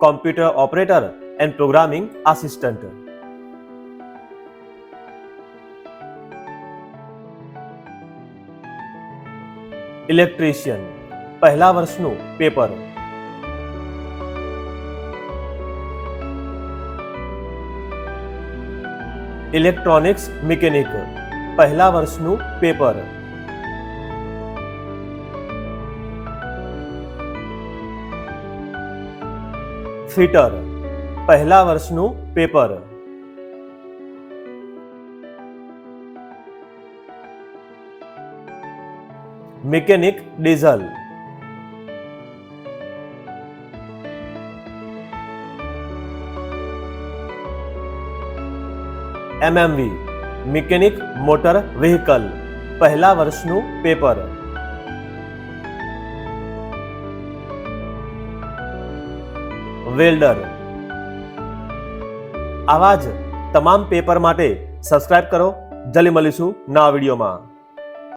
Computer operator and programming assistant. Electrician પહેલા વર્ષનું paper. Electronics mechanic પહેલા વર્ષનું પેપર. ફિટર પહેલા વર્ષનું paper. Mechanic diesel. MMV mechanic motor vehicle પહેલા વર્ષનું પેપર. વેલ્ડર. આવા જ તમામ પેપર માટે સબસ્ક્રાઇબ કરો. જલ્દી મળીશું નવા વિડીયોમાં.